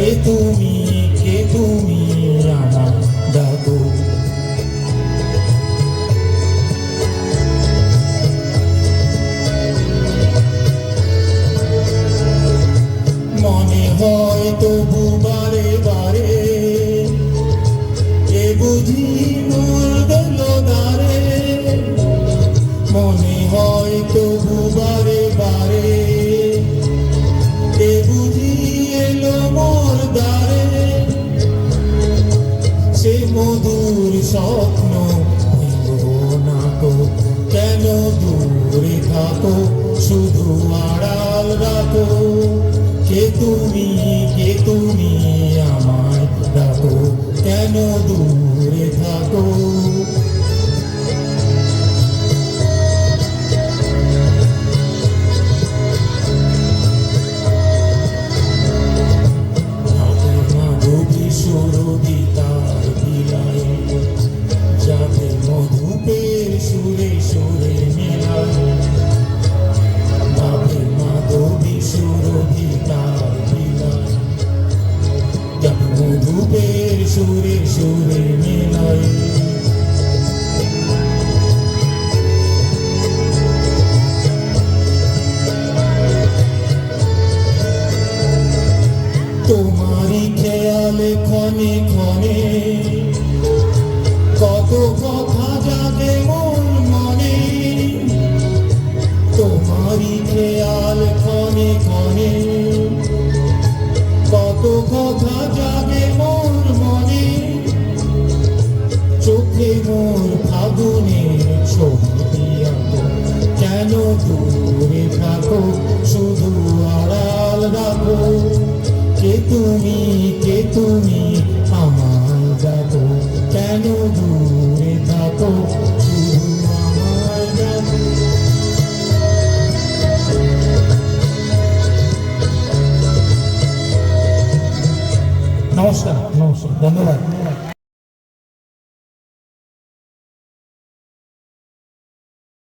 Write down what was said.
কে তুমি আমার ডাকো। মনে হয় তবু বারে বারে এ বুঝি মোর গেল দ্বারে। মনে হয় তবু বারে বারে এ বুঝি এলো মোর দ্বারে। সে মধুর স্বপ্ন ভেঙো না গো, কেন দূরে থাকো শুধু আড়াল রাখো। কে তুমি আমায় ডাকো, কেন দূরে থাকো। মাধবী সুরবিতার বিলায় যাবে মধুপের সুরে সুরে মেলায়। যাবে মাধবী সুরবিতার বিলায় যাবে মধুপের সুরে সুরে মেলায়। তোমারই খেয়ালে ক্ষণে ক্ষণে কত কথা জাগে মোর মনে। তোমারই খেয়াল ক্ষণে ক্ষণে কত কথা জাগে মোর মনে। চোখে মোর ফাগুনের ছবি আঁকো, কেন দূরে থাকো শুধু আড়াল রাখো। কে তুমি আমায় ডাকো, কেন দূরে থাকো শুধু আমায় ডাকো। নমস্কার, ধন্যবাদ।